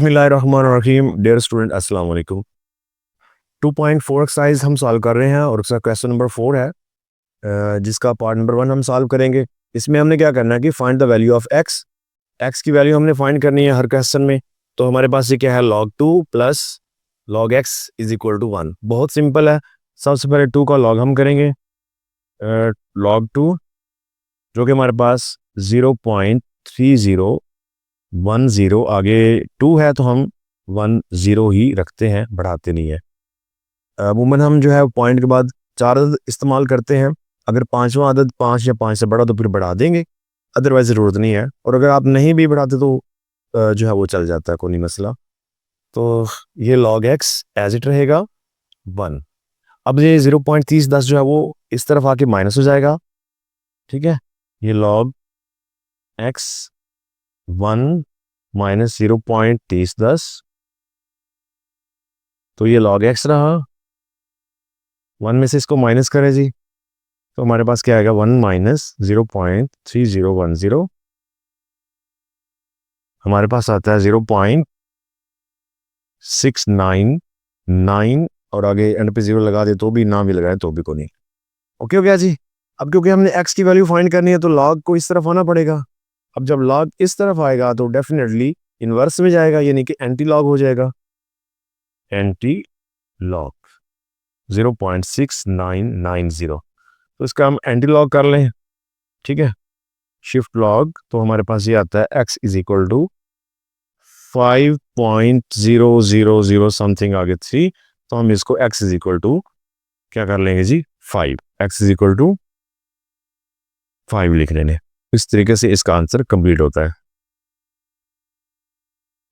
बिस्मिल्लाहिर्रहमानिर्रहीम। Dear student, अस्सलाम वालेकुम। 2.4 एक्सरसाइज हम सॉल्व कर रहे हैं और उसका क्वेश्चन नंबर 4 है, जिसका पार्ट नंबर 1 हम सॉल्व करेंगे। इसमें हमने क्या करना है कि find the value of x. X की वैल्यू हमने फाइंड करनी है हर क्वेश्चन में। तो हमारे पास ये क्या है, log 2 plus log x is equal to 1। बहुत सिंपल है। सबसे पहले 2 का log हम करेंगे, log 2 जो कि हमारे पास 0.3010, आगे 2 है तो हम 10 ही रखते हैं, बढ़ाते नहीं है। अमूमन हम जो है पॉइंट के बाद 4 अदद इस्तेमाल करते हैं। अगर पांचवा अदद 5 या 5 से बड़ा तो फिर बढ़ा देंगे, अदरवाइज ज़रूरत नहीं है। और अगर आप नहीं भी बढ़ाते तो जो है वो चल जाता है, कोई नहीं मसला। तो ये log x एज इट रहेगा 1। अब ये 0.3010 जो है वो इस तरफ आके माइनस हो जाएगा, ठीक है। ये log x 1 माइनस 0.3010, तो ये log x रहा। 1 में से इसको माइनस करें जी, तो हमारे पास क्या आएगा, 1 माइनस 0.3010, हमारे पास आता है 0.699, और आगे एंड पे 0 लगा दे तो भी, ना भी लगाए तो भी को नहीं। ओके हो गया जी। अब क्योंकि हमने x की वैल्यू फाइंड करनी है तो log को इस तरफ आना पड़ेगा। अब जब log इस तरफ आएगा तो डेफिनेटली इनवर्स में जाएगा, यानी कि एंटी लॉग हो जाएगा। एंटी लॉग 0.6990, तो इसका हम एंटी लॉग कर लें, ठीक है। शिफ्ट लॉग, तो हमारे पास ये आता है x is equal to 5.000 something, आगे 3, तो हम इसको x इज इक्वल टू क्या कर लेंगे जी, 5। x इज इक्वल टू 5 लिख लेंगे। इस तरीके से इसका आंसर कंप्लीट होता है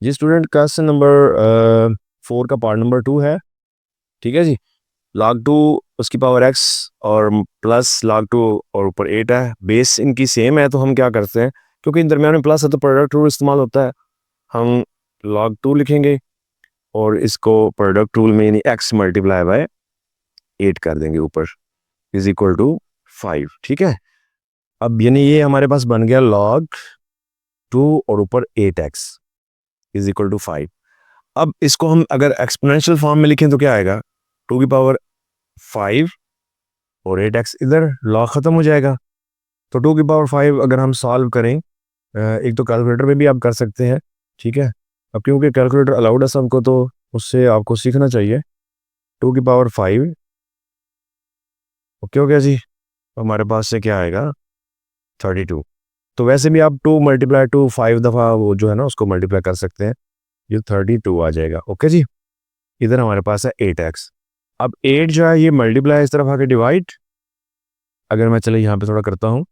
जी। स्टूडेंट, क्वेश्चन नंबर 4 का पार्ट नंबर 2 है, ठीक है जी। log 2 उसकी पावर x और प्लस log 2 और ऊपर 8 है, बेस इनकी सेम है। तो हम क्या करते हैं, क्योंकि इन दरमियान में प्लस है तो प्रोडक्ट रूल इस्तेमाल होता है। हम log 2 लिखेंगे और इसको प्रोडक्ट रूल में यानी x मल्टीप्लाई बाय 8 कर देंगे ऊपर, इज इक्वल टू 5, ठीक है। अब यानी ये हमारे पास बन गया log 2 और ऊपर 8x इज इक्वल टू 5। अब इसको हम अगर एक्सपोनेंशियल फॉर्म में लिखें तो क्या आएगा, 2 की पावर 5 और 8x, इधर log ख़त्म हो जाएगा। तो 2 की पावर 5 अगर हम सॉल्व करें, एक तो कैलकुलेटर में भी आप कर सकते हैं, ठीक है। अब क्योंकि कैलकुलेटर अलाउड है सबको तो उससे आपको सीखना चाहिए। 2 की पावर 5, ओके हो गया जी। हमारे पास से क्या आएगा, 32। तो वैसे भी आप 2 मल्टीप्लाई टू 5 दफ़ा वो जो है ना उसको मल्टीप्लाई कर सकते हैं, ये 32 आ जाएगा। ओके जी। इधर हमारे पास है 8x। अब 8 जो है ये मल्टीप्लाई इस तरफ आके डिवाइड, अगर मैं चले यहाँ पे थोड़ा करता हूँ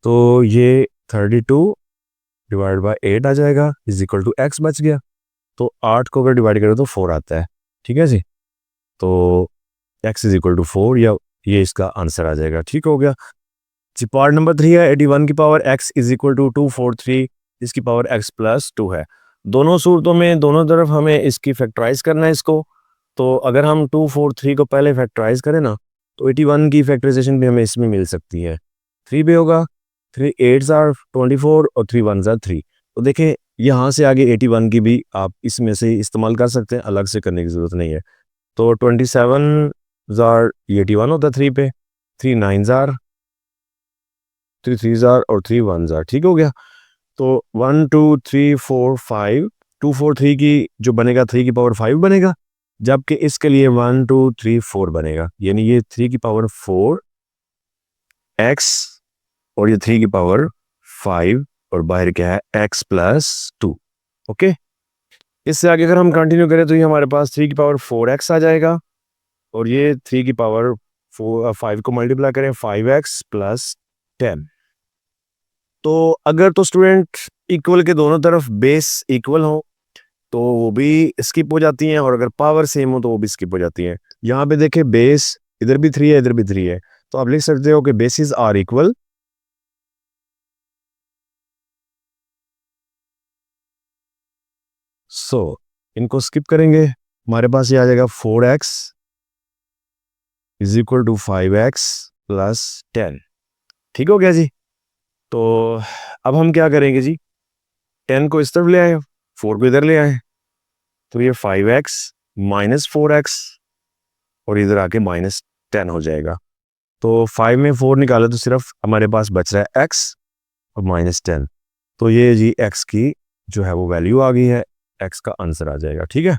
तो ये 32 डिवाइड बाय 8 आ जाएगा, इज इक्वल टू x बच गया। तो 8 को अगर डिवाइड करें तो 4 आता है, ठीक है जी। तो x इज इक्वल टू 4, या ये इसका आंसर आ जाएगा, ठीक हो गया जी। पार्ट नंबर 3 है, 81 की power x is equal to 243, इसकी पावर x प्लस 2 है। दोनों सूरतों में दोनों तरफ हमें इसकी फैक्टराइज करना है इसको। तो अगर हम 243 को पहले फैक्टराइज करें ना, तो 81 की फैक्टराइजेशन भी हमें इसमें मिल सकती है। 3 भी होगा, 3 8s आर 24 और 3 1s आर 3। तो देखें यहाँ से आगे 81 की भी आप इसमें से इस्तेमाल कर सकते हैं, अलग से करने की ज़रूरत नहीं है। तो 27 आर 81 होता है 3 पे, 3 9s आर, 3 3s आर और 3 1s आर, ठीक हो गया। तो 1 2 3 4 5, 2 4 3 की जो बनेगा 3 की पावर 5 बनेगा, जबकि इसके लिए 1 2 3 4 बनेगा, यानी ये 3 की पावर 4 x और ये 3 की पावर 5, और बाहर क्या है x प्लस 2। ओके, इससे आगे अगर हम कंटिन्यू करें तो ये हमारे पास 3 की पावर 4x आ जाएगा, और ये 3 की पावर 5 को मल्टीप्लाई करें 5x प्लस 10। तो अगर तो स्टूडेंट इक्वल के दोनों तरफ बेस इक्वल हो तो वो भी स्किप हो जाती हैं, और अगर पावर सेम हो तो वो भी स्किप हो जाती हैं। यहाँ पे देखें बेस इधर भी 3 है, इधर भी 3 है, तो आप लिख सकते हो कि बेसिस आर इक्वल। सो इनको स्किप करेंगे, हमारे पास ये आ जाएगा 4x is equal to 5x plus 10, ठीक हो गया जी। तो अब हम क्या करेंगे जी, 10 को इस तरफ ले आए, 4 को इधर ले आए, तो ये 5x माइनस 4x और इधर आके -10 हो जाएगा। तो 5 में 4 निकाले तो सिर्फ हमारे पास बच रहा है x और -10। तो ये जी x की जो है वो वैल्यू आ गई है, x का आंसर आ जाएगा। ठीक है,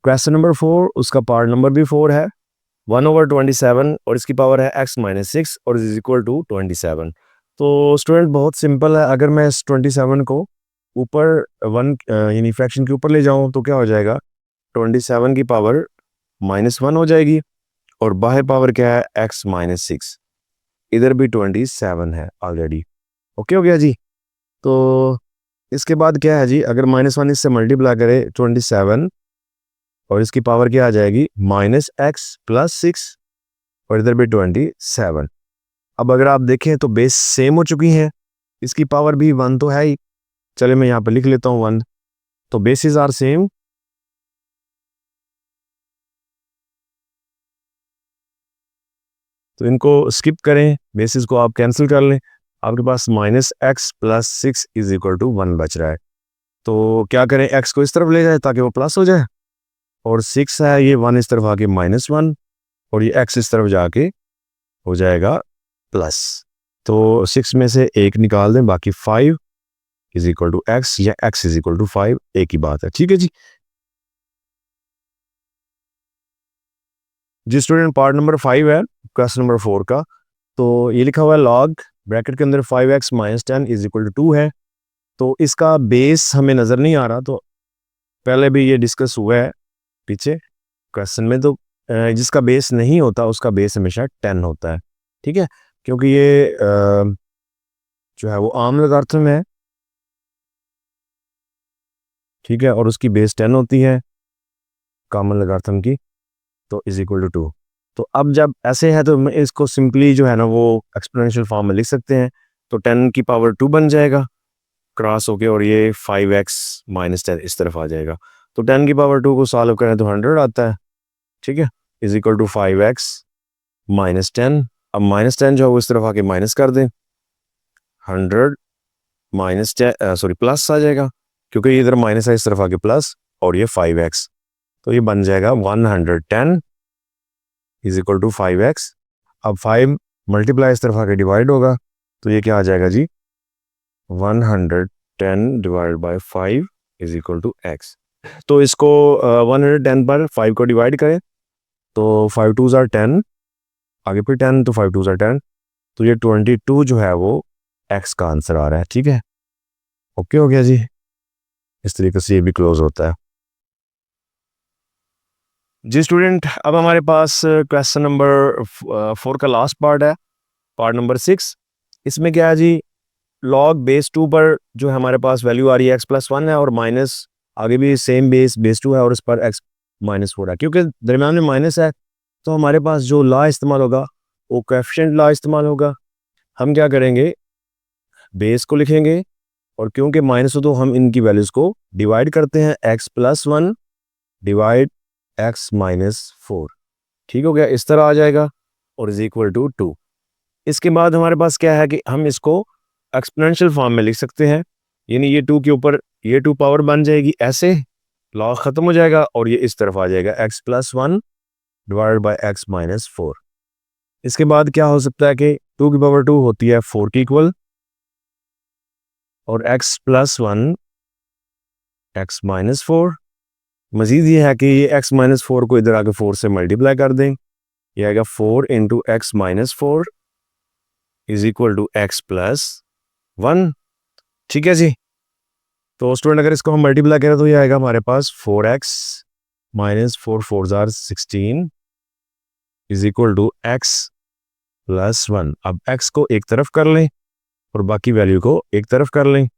क्वेश्चन नंबर 4, उसका पार्ट नंबर भी 4 है। 1/27 और इसकी पावर है x माइनस 6 और इज इक्वल टू 27। तो स्टूडेंट बहुत सिंपल है, अगर मैं इस 27 को ऊपर 1 यानी फ्रैक्शन के ऊपर ले जाऊं तो क्या हो जाएगा, 27 की पावर -1 हो जाएगी और बाहर पावर क्या है, x माइनस 6। इधर भी 27 है ऑलरेडी। ओके हो गया जी। तो इसके बाद क्या है जी, अगर -1 इससे मल्टीप्लाई करे 27 और इसकी पावर क्या आ जाएगी, -x प्लस 6 और इधर भी 27। अब अगर आप देखें तो बेस सेम हो चुकी हैं, इसकी पावर भी 1 तो है ही। चले मैं यहाँ पे लिख लेता हूँ 1। तो बेसिस आर सेम, तो इनको स्किप करें, बेसिस को आप कैंसिल कर लें, आपके पास -x plus 6 is equal to 1 बच रहा है। तो क्या करें, x को इस तरफ ले जाए ताकि वो प्लस हो जाए, और 6 है ये 1 इस तरफ आके -1 और ये x इस तरफ जाके हो जाएगा प्लस। तो 6 में से 1 निकाल दें, बाकी 5 इज इक्वल टू x या x इज इक्वल टू 5, एक ही बात है। ठीक है जी। जी स्टूडेंट, पार्ट नंबर 5 है क्वेश्चन नंबर 4 का। तो ये लिखा हुआ है लॉग ब्रैकेट के अंदर 5x minus 10 is equal to 2 है। तो इसका बेस हमें नज़र नहीं आ रहा, तो पहले भी ये डिस्कस हुआ है पीछे क्वेश्चन में। तो जिसका बेस नहीं होता उसका बेस हमेशा 10 होता है। ठीक है, क्योंकि ये जो है वो आम लॉगरिथम है। ठीक है, और उसकी बेस 10 होती है कॉमन लॉगरिथम की, तो इज इक्वल टू 2। तो अब जब ऐसे है तो मैं इसको सिंपली जो है ना वो एक्सपोनेंशियल फॉर्म में लिख सकते हैं। तो 10 की पावर 2 बन जाएगा क्रॉस होके, और ये 5x माइनस 10 इस तरफ आ जाएगा। तो 10 की पावर 2 को सॉल्व करें तो 100 आता है। ठीक है, is equal to 5x minus 10। अब -10 जो है वो इस तरफ आके माइनस कर दें, 100 माइनस 10 सॉरी प्लस आ जाएगा, क्योंकि इधर माइनस है इस तरफ आके प्लस, और ये 5x, तो ये बन जाएगा 110 इज इक्वल टू 5x। अब 5 मल्टीप्लाई इस तरफ आके डिवाइड होगा, तो ये क्या आ जाएगा जी, 110 divide by 5 is equal to x। तो इसको 110 पर 5 को डिवाइड करें तो 5 2 ज़ार 10, आगे फिर 10, तो 5 2 ज़ार 10, तो ये 22 जो है वो x का आंसर आ रहा है। ठीक है, ओके हो गया जी। इस तरीके से ये भी क्लोज होता है जी स्टूडेंट। अब हमारे पास क्वेश्चन नंबर 4 का लास्ट पार्ट है, पार्ट नंबर 6। इसमें क्या है जी, लॉग बेस 2 पर जो है हमारे पास वैल्यू आ रही है x+1 है, और माइनस आगे भी सेम बेस 2 है और इस पर x-4 है। क्योंकि दरम्यान में माइनस है तो हमारे पास जो लॉ इस्तेमाल होगा वो कोएफिशिएंट लॉ इस्तेमाल होगा। हम क्या करेंगे, बेस को लिखेंगे, और क्योंकि माइनस हो तो हम इनकी वैल्यूज़ को डिवाइड करते हैं, x+1 डिवाइड x-4। ठीक हो गया, इस तरह आ जाएगा, और इज इक्वल टू 2। इसके बाद हमारे पास क्या है कि हम इसको एक्सपोनेंशियल फॉर्म में लिख सकते हैं, यानी ये 2 के ऊपर ये 2 पावर बन जाएगी, ऐसे लॉ ख़त्म हो जाएगा और ये इस तरफ आ जाएगा x+1 डिवाइड बाय x-4। इसके बाद क्या हो सकता है कि 2 की पावर 2 होती है 4 की इक्वल, और x+1 x-4। मजीद ये है कि ये x-4 को इधर आके 4 से मल्टीप्लाई कर दें, ये आएगा 4 into x-4 is equal to x+1। ठीक है जी। तो स्टूडेंट अगर इसको हम मल्टीप्लाई करें तो ये आएगा हमारे पास 4x माइनस 4 4 ज़ार 16 इज इक्वल टू x+1। अब x को एक तरफ कर लें और बाकी वैल्यू को एक तरफ कर लें,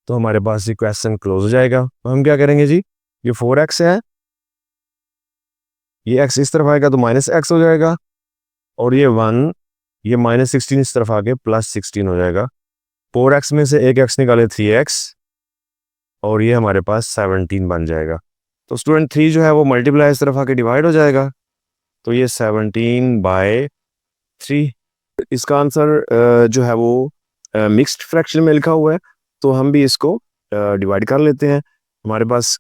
तो हमारे पास ये क्वेश्चन क्लोज हो जाएगा। तो हम क्या करेंगे जी, ये 4x है, ये x इस तरफ आएगा तो -x हो जाएगा, और ये 1, ये -16 इस तरफ आके +16 हो जाएगा। 4x में से एक x निकाले 3x, और ये हमारे पास 17 बन जाएगा। तो स्टूडेंट 3 जो है वो मल्टीप्लाई इस तरफ आके डिवाइड हो जाएगा, तो ये 17/3। इसका आंसर जो है वो मिक्स्ड फ्रैक्शन में लिखा हुआ है, तो हम भी इसको डिवाइड कर लेते हैं। हमारे पास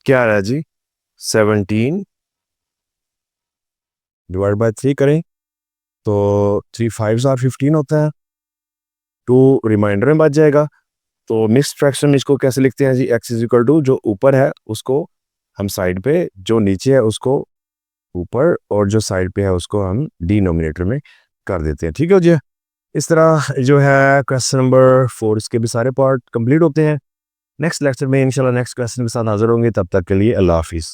क्या आ रहा है जी 17 डिवाइड बाय 3 करें तो 3 5 आर 15 होता है, 2 रिमाइंडर में बच जाएगा। तो मिक्स्ड फ्रैक्शन में इसको कैसे लिखते हैं जी, x इज इक्वल टू जो ऊपर है उसको हम साइड पे, जो नीचे है उसको ऊपर, और जो साइड पे है उसको हम डिनोमिनेटर में कर देते हैं। ठीक है जी, इस तरह जो है क्वेश्चन नंबर 4 इसके भी सारे पार्ट कंप्लीट होते हैं। नेक्स्ट लेक्चर में इंशाल्लाह नेक्स्ट क्वेश्चन के साथ हाजिर होंगे, तब तक के लिए अल्लाह हाफिज़।